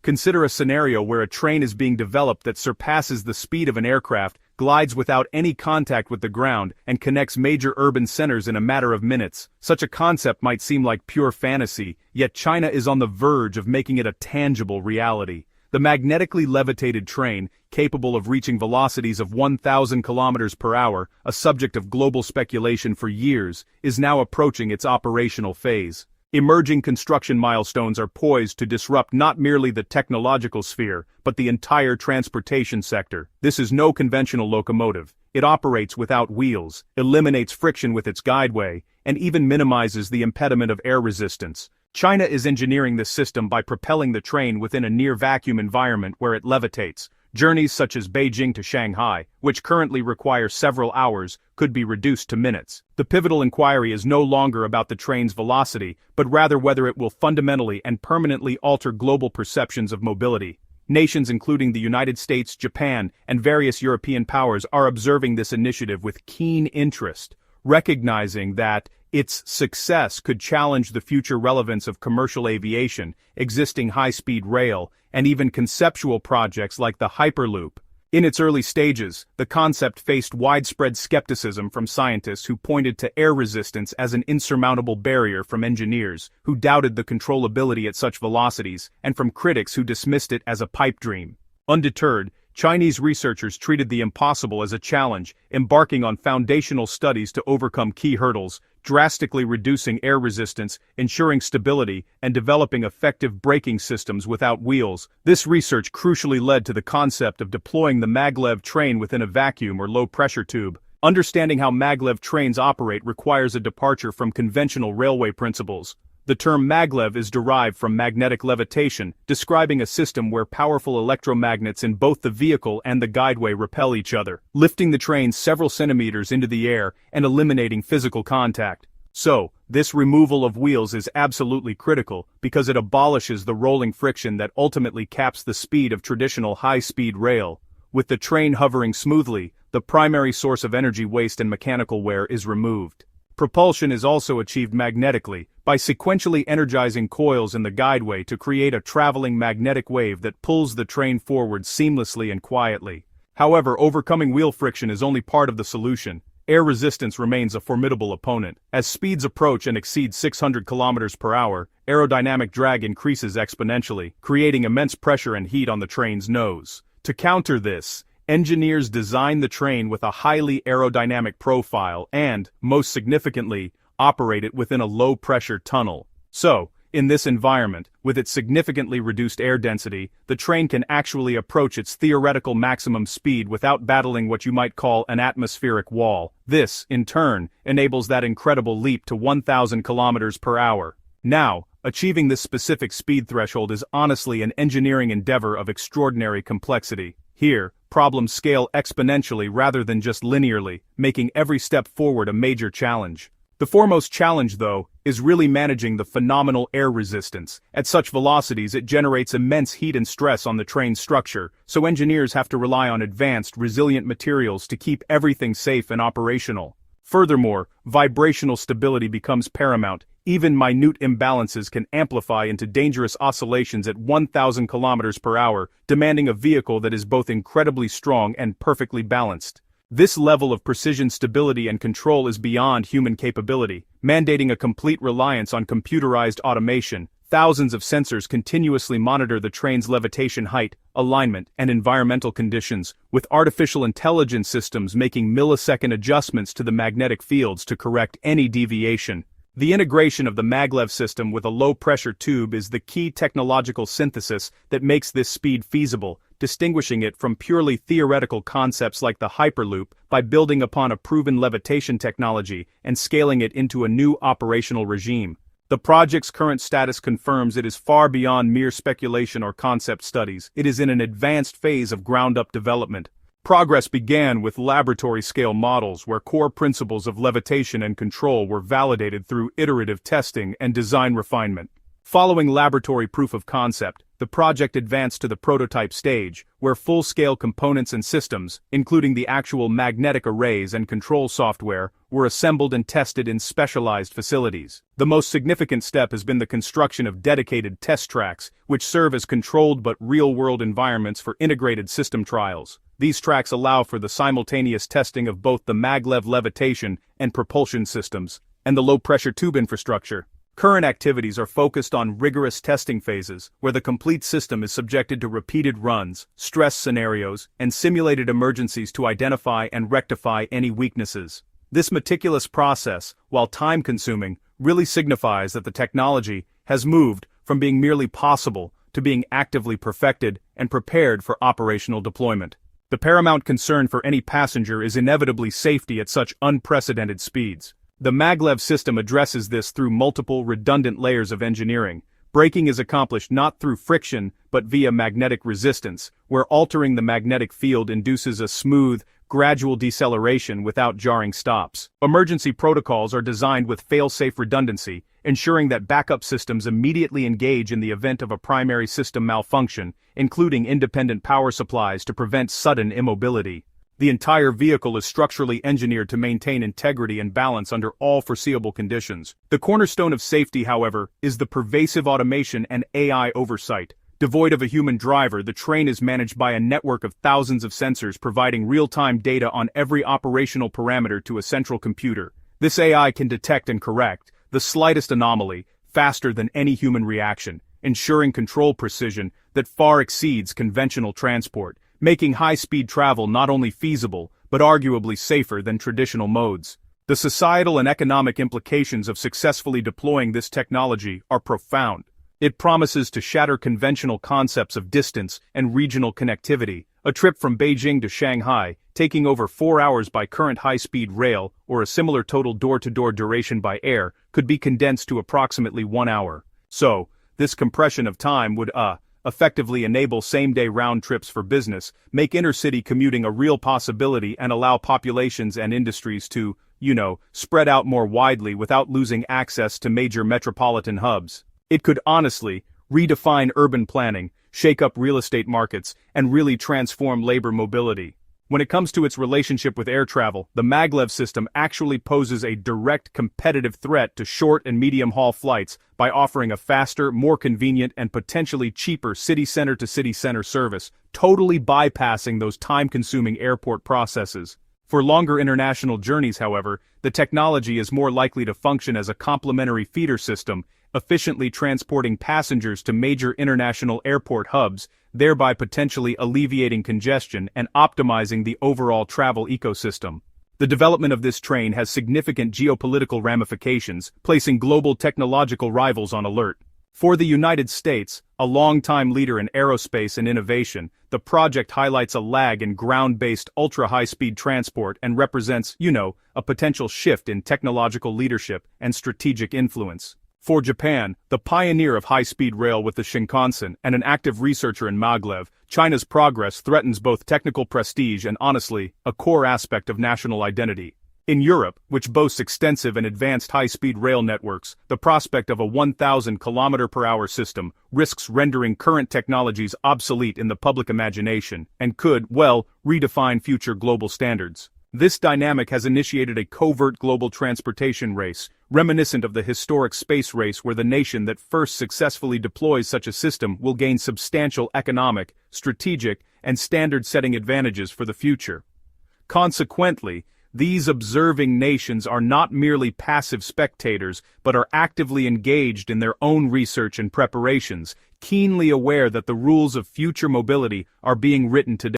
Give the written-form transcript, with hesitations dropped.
Consider a scenario where a train is being developed that surpasses the speed of an aircraft, glides without any contact with the ground, and connects major urban centers in a matter of minutes. Such a concept might seem like pure fantasy, yet China is on the verge of making it a tangible reality. The magnetically levitated train, capable of reaching velocities of 1,000 kilometers per hour, a subject of global speculation for years, is now approaching its operational phase. Emerging construction milestones are poised to disrupt not merely the technological sphere, but the entire transportation sector. This is no conventional locomotive. It operates without wheels, eliminates friction with its guideway, and even minimizes the impediment of air resistance. China is engineering this system by propelling the train within a near-vacuum environment where it levitates. Journeys such as Beijing to Shanghai, which currently require several hours, could be reduced to minutes. The pivotal inquiry is no longer about the train's velocity, but rather whether it will fundamentally and permanently alter global perceptions of mobility. Nations including the United States, Japan, and various European powers are observing this initiative with keen interest, recognizing that its success could challenge the future relevance of commercial aviation, existing high-speed rail, and even conceptual projects like the Hyperloop. In its early stages, the concept faced widespread skepticism from scientists who pointed to air resistance as an insurmountable barrier, from engineers who doubted the controllability at such velocities, and from critics who dismissed it as a pipe dream. Undeterred, Chinese researchers treated the impossible as a challenge, embarking on foundational studies to overcome key hurdles, drastically reducing air resistance, ensuring stability, and developing effective braking systems without wheels. This research crucially led to the concept of deploying the Maglev train within a vacuum or low-pressure tube. Understanding how Maglev trains operate requires a departure from conventional railway principles. The term maglev is derived from magnetic levitation, describing a system where powerful electromagnets in both the vehicle and the guideway repel each other, lifting the train several centimeters into the air and eliminating physical contact. So, this removal of wheels is absolutely critical because it abolishes the rolling friction that ultimately caps the speed of traditional high-speed rail. With the train hovering smoothly, the primary source of energy waste and mechanical wear is removed. Propulsion is also achieved magnetically, by sequentially energizing coils in the guideway to create a traveling magnetic wave that pulls the train forward seamlessly and quietly. However, overcoming wheel friction is only part of the solution. Air resistance remains a formidable opponent. As speeds approach and exceed 600 kilometers per hour, aerodynamic drag increases exponentially, creating immense pressure and heat on the train's nose. To counter this, engineers design the train with a highly aerodynamic profile and, most significantly, operate it within a low-pressure tunnel. So, in this environment, with its significantly reduced air density, the train can actually approach its theoretical maximum speed without battling what you might call an atmospheric wall. This, in turn, enables that incredible leap to 1,000 kilometers per hour. Now, achieving this specific speed threshold is honestly an engineering endeavor of extraordinary complexity. Here, problems scale exponentially rather than just linearly, making every step forward a major challenge. The foremost challenge, though, is really managing the phenomenal air resistance. At such velocities, it generates immense heat and stress on the train's structure, so engineers have to rely on advanced, resilient materials to keep everything safe and operational. Furthermore, vibrational stability becomes paramount. Even minute imbalances can amplify into dangerous oscillations at 1,000 kilometers per hour, demanding a vehicle that is both incredibly strong and perfectly balanced. This level of precision, stability, and control is beyond human capability, mandating a complete reliance on computerized automation. Thousands of sensors continuously monitor the train's levitation height, alignment, and environmental conditions, with artificial intelligence systems making millisecond adjustments to the magnetic fields to correct any deviation. The integration of the maglev system with a low-pressure tube is the key technological synthesis that makes this speed feasible, distinguishing it from purely theoretical concepts like the Hyperloop by building upon a proven levitation technology and scaling it into a new operational regime. The project's current status confirms it is far beyond mere speculation or concept studies. It is in an advanced phase of ground-up development. Progress began with laboratory-scale models where core principles of levitation and control were validated through iterative testing and design refinement. Following laboratory proof of concept, the project advanced to the prototype stage, where full-scale components and systems, including the actual magnetic arrays and control software, were assembled and tested in specialized facilities. The most significant step has been the construction of dedicated test tracks, which serve as controlled but real-world environments for integrated system trials. These tracks allow for the simultaneous testing of both the maglev levitation and propulsion systems, and the low-pressure tube infrastructure. Current activities are focused on rigorous testing phases, where the complete system is subjected to repeated runs, stress scenarios, and simulated emergencies to identify and rectify any weaknesses. This meticulous process, while time-consuming, really signifies that the technology has moved from being merely possible to being actively perfected and prepared for operational deployment. The paramount concern for any passenger is inevitably safety at such unprecedented speeds. The maglev system addresses this through multiple redundant layers of engineering. Braking is accomplished not through friction but via magnetic resistance, where altering the magnetic field induces a smooth, gradual deceleration without jarring stops. Emergency protocols are designed with fail-safe redundancy, ensuring that backup systems immediately engage in the event of a primary system malfunction, including independent power supplies to prevent sudden immobility. The entire vehicle is structurally engineered to maintain integrity and balance under all foreseeable conditions. The cornerstone of safety, however, is the pervasive automation and AI oversight. Devoid of a human driver, the train is managed by a network of thousands of sensors providing real-time data on every operational parameter to a central computer. This AI can detect and correct the slightest anomaly faster than any human reaction, ensuring control precision that far exceeds conventional transport, making high-speed travel not only feasible, but arguably safer than traditional modes. The societal and economic implications of successfully deploying this technology are profound. It promises to shatter conventional concepts of distance and regional connectivity. A trip from Beijing to Shanghai, taking over 4 hours by current high-speed rail, or a similar total door-to-door duration by air, could be condensed to approximately 1 hour. So, this compression of time would, effectively enable same-day round trips for business, make inner-city commuting a real possibility and allow populations and industries to, spread out more widely without losing access to major metropolitan hubs. It could honestly redefine urban planning, shake up real estate markets, and really transform labor mobility. When it comes to its relationship with air travel, the maglev system actually poses a direct competitive threat to short and medium-haul flights by offering a faster, more convenient, and potentially cheaper city center-to-city center service, totally bypassing those time-consuming airport processes. For longer international journeys, however, the technology is more likely to function as a complementary feeder system, efficiently transporting passengers to major international airport hubs, thereby potentially alleviating congestion and optimizing the overall travel ecosystem. The development of this train has significant geopolitical ramifications, placing global technological rivals on alert. For the United States, a longtime leader in aerospace and innovation, the project highlights a lag in ground-based ultra-high-speed transport and represents, a potential shift in technological leadership and strategic influence. For Japan, the pioneer of high-speed rail with the Shinkansen and an active researcher in Maglev, China's progress threatens both technical prestige and, honestly, a core aspect of national identity. In Europe, which boasts extensive and advanced high-speed rail networks, the prospect of a 1,000 km/h system risks rendering current technologies obsolete in the public imagination and could, redefine future global standards. This dynamic has initiated a covert global transportation race, reminiscent of the historic space race where the nation that first successfully deploys such a system will gain substantial economic, strategic, and standard-setting advantages for the future. Consequently, these observing nations are not merely passive spectators but are actively engaged in their own research and preparations, keenly aware that the rules of future mobility are being written today.